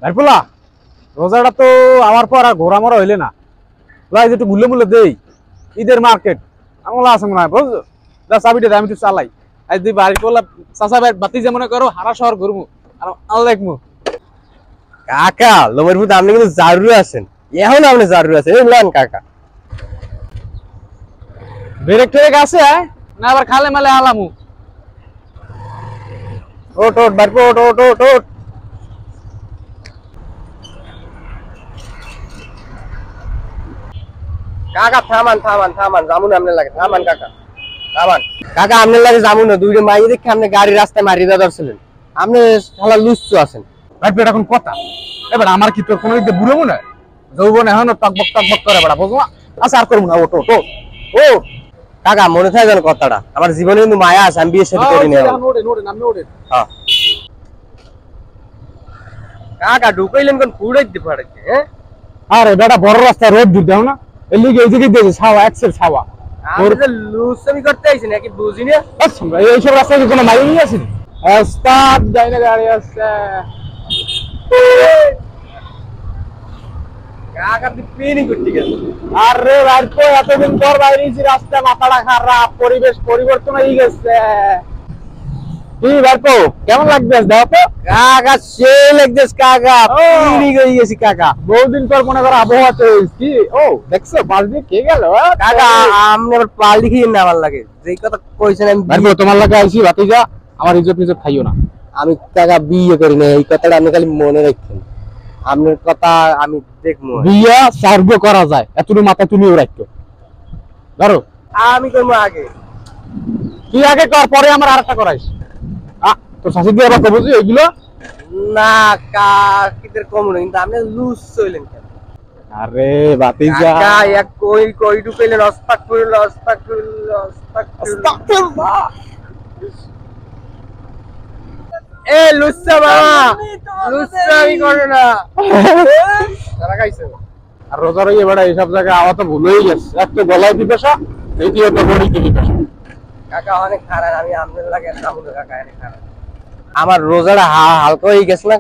ভাইপোলা রোজাটা তো আমার পর আর ঘোরা মরা হইলে না, ভাই একটু ঘুরলে মুলে দেই। ঈদের মার্কেট আমলা আছে মনে হয়, বুঝছো? যা চাবিটা আমি একটু চালাই। আজ তুই বাড়ি পোলা চাচা ভাই বাতি যে মনে করো হারা শহর ঘুরবো আর আল্লাহ দেখবো। কাকা লোমের ভূত আপনি কিন্তু জারুরি আছেন, এখন আপনি জারুরি আছেন লন কাকা। ব্রেক ট্রেক আছে না আবার খালে মালে আলামু? ওট ওট বাড়বো, ওট ওট ওট ওট। কাকা থামান থামান থামান, জামুন আপনার লাগে, থামান কাকা থামান। কাকা আপনার লাগে জামুন না, দুইটা মাই দেখে আপনি গাড়ি রাস্তায় মারিয়ে দেওয়া ধরছিলেন। আপনি শালা লুচ্চু আছেন। ভাইপো এটা কোন কথা? এবার আমার কি তোর কোনো দিকে বুড়ো মনে হয়? যৌবন এখন টকবক করে বেড়া, বুঝবো? আচ্ছা আর করবো না, ওটো ওটো ও। কাকা মনে থাকে যেন কথাটা, আমার জীবনে কিন্তু মায়া আছে, আমি বিয়ে সাথে করি না। হ্যাঁ কাকা ঢুকাইলেন কোন ফুড়াই দিতে পারে? হ্যাঁ আরে বেটা বড় রাস্তা রোড দিতে দাও না, এর লিগে এই দিকে দিয়েছে ছাওয়া এক্সেল ছাওয়া। আমি যে লুচ্চামি করতে আইছি নাকি বুঝি না। আচ্ছা এইসব রাস্তায় কি কোনো মাইল নিয়ে আসেনি? ওস্তাদ যাইনা গাড়ি আসছে। কাকা তুই প্লেনিং করতে গেছিস? আরে ভাইপো এতদিন পর বাইরেছি, রাস্তা মাথাটা খারাপ, পরিবেশ পরিবর্তন হয়ে গেছে। কি ভাইপো কেমন লাগবে দাও তো? কাকা সেই লাগতেছ কাকা, প্লেনিং হয়ে গেছি কাকা। বহুদিন পর মনে করো আবহাওয়া চেঞ্জ। কি ও দেখছো পাশ দিয়ে কে গেল? কাকা আপনি আবার পাল দেখিয়ে না আমার লাগে, যেই কথা কইছেন আমি ভাইপো তোমার লাগে আইছি, ভাতিজা আমার ইজ্জত নিজত খাইও না। আমি কাকা বিয়ে করি না, এই কথাটা আপনি খালি মনে রাখছেন। আপনার কথা আমি দেখবো। বিয়া সার্ভ করা যায়, এতটুকু মাথা তুমিও রাখতো। ধরো আমি করবো আগে। তুই আগে কর, পরে আমার আরেকটা করাইস। তোর শাশুড়ি আবার কব যে এইগুলো না কাকিদের কম না, কিন্তু আপনি লুজ চইলেন কেন? আরে ভাতিজা কাকা এক কই কই ঢুকাইলেন? আস্তাগফিরুল্লাহ আস্তাগফিরুল্লাহ আস্তাগফিরুল্লাহ। এ লুচ্চা বাবা, লুচ্চা আমি করে না। তারা খাইছে আর রোজা রইয়ে বেড়া এইসব জায়গায় আওয়া তো ভুল হয়ে গেছে। এক তো গলায় পিপাসা, দ্বিতীয়ত বড়িতে পিপাসা। কাকা অনেক খারাপ, আমি আপনার লাগে সামনে কাকা অনেক খারাপ। আমার রোজাটা হালকা হয়ে গেছে না,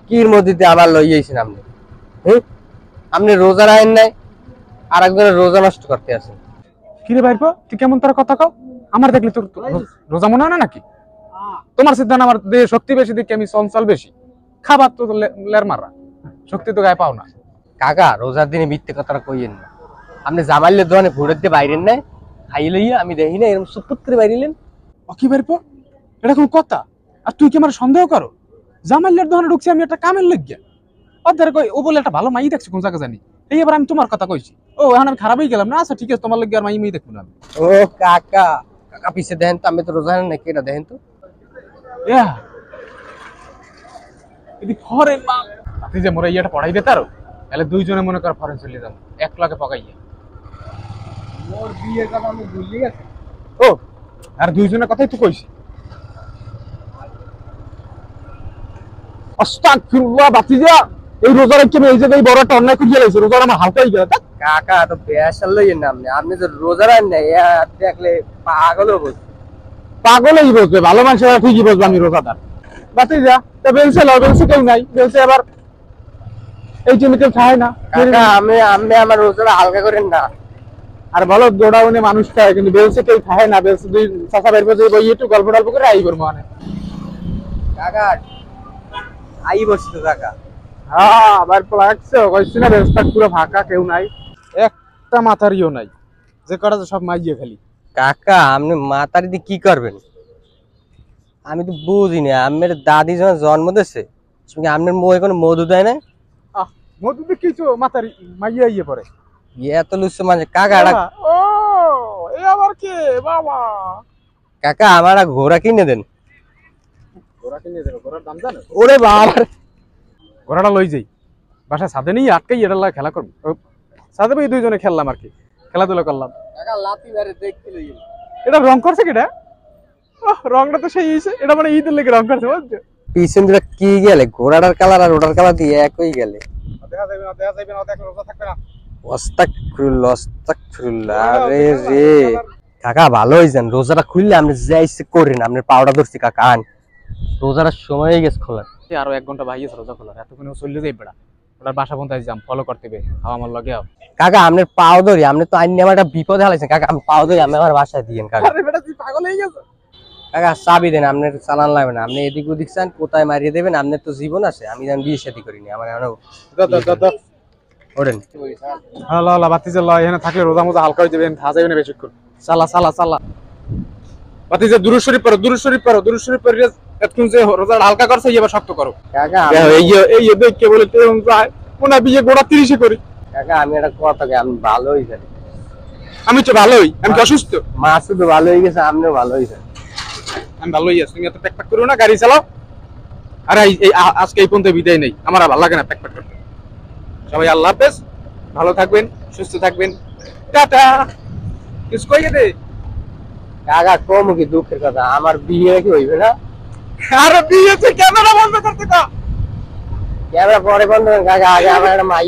কির মধ্যে আবার লই আইছেন আপনি? আপনি রোজা রাখেন নাই, আর একজনের রোজা নষ্ট করতে আছেন। কিরে ভাইপো তুই কেমন তোর কথা কও? আমার দেখলি তোর রোজা মনে হয় না নাকি? তোমার সিদ্ধান্ত আমার দেহে শক্তি বেশি দেখে আমি চঞ্চল বেশি, খাবার তো লের মারা, শক্তি তো গায়ে পাও না। কাকা রোজার দিনে মিথ্যে কথাটা কইয়েন না। আপনি জামাইলের দোকানে ভোরের দিয়ে বাইরেন নাই, খাই লইয়া আমি দেখি না এরকম সুপুত করে বাইরিলেন। ও কি ভাইপো এটা কোন কথা? আর তুই কি আমার সন্দেহ করো? জামাইলের দোকানে ঢুকছি আমি একটা কামের লাগিয়া, ওদের কই ও বলে একটা ভালো মাই দেখছি কোন জায়গা জানি, এই এবার আমি তোমার কথা কইছি, ও এখন আমি খারাপ হয়ে গেলাম না? আচ্ছা ঠিক আছে তোমার লাগিয়া আর মাই দেখবো না আমি। ও কাকা কাকা পিছে দেখেন তো, আমি তো রোজা নাকি, এটা দেখেন তো। ফরেন মাল তুই যে মোরা ইয়েটা পড়াই দে তারো, তাহলে দুইজনে মনে কর ফরেন চলে যাবো এক লাখে পকাইয়া। মোর বিয়ের কথা আমি ভুলি গেছি। ও আর দুইজনের কথাই তো কইছি। আস্তাগফিরুল্লাহ বাতিজা, এই রোজা রেখে আমি এই জায়গায় বড় একটা অন্যায় করে গেলাইছি, রোজা আমার হালকা হয়ে গেল। কাকা তো বেশাল লইয়েন না আপনি, আপনি তো রোজা রাখেন না, দেখলে পাগলও বুঝবে। পাগলই বসবে, ভালো মানুষেরা ঠিকই বসবে আমি রোজাদার। বাতিজা তা বেলছে লও, বেলছে কেউ নাই, বেলছে আবার এই জন্য কেউ খায় না। কাকা আমি আমার রোজাটা হালকা করেন না। আর বলো গোডাউনে মানুষ খায় কিন্তু বেলছে কেউ খায় না। বেলছে দুই চাচা বের করে বই একটু গল্প টল্প করে আই করবো মানে। কাকা আই বসছি তো কাকা। হ্যাঁ আবার লাগছে কইছি না, বেলটা পুরো ফাঁকা, কেউ নাই, একটা মাথারিও নাই, যে কটা সব মাইয়ে খালি। কাকা আপনি মাতারি দিয়ে কি করবেন? আমি তো বুঝি না, আমার দাদি যখন জন্ম দিয়েছে আপনার মুখে কোনো মধু দেয় না? মধু দিয়ে কিছু মাথারি মাইয়ে ইয়ে পরে এত লুচ্ছ মানে কাকা। ও এ আবার কে বাবা? কাকা আমার ঘোড়া কিনে দেন। ঘোড়া কিনে দেবো? ঘোড়ার দাম জানো? ওরে বাবা, ঘোড়াটা লই যাই বাসা ছাদে নিয়ে আটকাই এটা লাগে খেলা করবো। ছাদে বই দুইজনে খেললাম আর কি, খেলাধুলা করলাম। কাকা লাতি মেরে দেখতে লই। এটা রং করছে কেটা? রংটা তো সেই হইছে, এটা মানে ঈদের লেগে রং করছে বুঝছো? পিছন দিকে কি গেলে ঘোড়াটার কালার আর ওটার কালার দিয়ে একই গেলে। দেখা যাবে না, দেখা যাবে না, দেখা রোজা থাকবে না। আস্তাগফিরুল্লাহ আস্তাগফিরুল্লাহ। আরে রে কাকা ভালো হইছেন, রোজাটা খুললে আপনি যা ইচ্ছে করেন, আপনার পাউডার ধরছি কাকা। রোজাটার সময় হয়ে গেছে খোলা। আরো 1 ঘন্টা বাইয়ে রোজা খোলার, এতক্ষণ চলে যাই বেড়া, ওটার বাসা পর্যন্ত যাম, ফলো করতে হবে, আমার লগে আও। কাকা আপনার পাও ধরি, আপনি তো আইন আমার একটা বিপদে হালাইছেন কাকা, আমি পাও ধরি আমি আমার বাসায় দিয়েন কাকা। আরে বেটা তুই পাগল হয়ে গেছ। কাকা চাবি দেন, আপনার চালান লাগবে না, আপনি এদিক ওদিক চান কোথায় মারিয়ে দেবেন, আপনার তো জীবন আছে, আমি যেন বিয়ে শাদী করিনি, আমার এখনো ওঠেন। হ্যালো হ্যালো বাতিজা ল, এখানে থাকলে রোজা মোজা হালকা হয়ে যাবে, খাওয়া যাবে না বেশিক্ষণ। চালা চালা চালা বাতিজা, দুরূদ শরীফ পড়ো, দুরূদ শরীফ পড়ো, দুরূদ শরীফ পড়ে এতক্ষণ যে রোজা হালকা করছে এবার শক্ত করো। কাকা এই দেখে বলে তেমন যায় ওনা বিয়ে গোড়া 30 করি। কাকা আমি একটা কথা আমি ভালো হয়ে যাই, আমি তো ভালোই, আমি কি অসুস্থ? মা শুধু ভালো হয়ে গেছে, আপনিও ভালো হয়েছেন। আমি ভালোই আছি, তুমি এত প্যাক প্যাক করো না, গাড়ি চালাও। আরে আজকে এই পর্যন্ত বিদায় নেই, আমার আর ভালো লাগে না প্যাক প্যাক করতে। সবাই আল্লাহ হাফেজ, ভালো থাকবেন, সুস্থ থাকবেন, টাটা। কিছু কইয়ে দে কাকা কম কি দুঃখের কথা, আমার বিয়ে কি হইবে না? আরে বিয়েতে ক্যামেরা বন্ধ করতে কা, ক্যামেরা পরে বন্ধ করেন কাকা, আগে আমার একটা মাই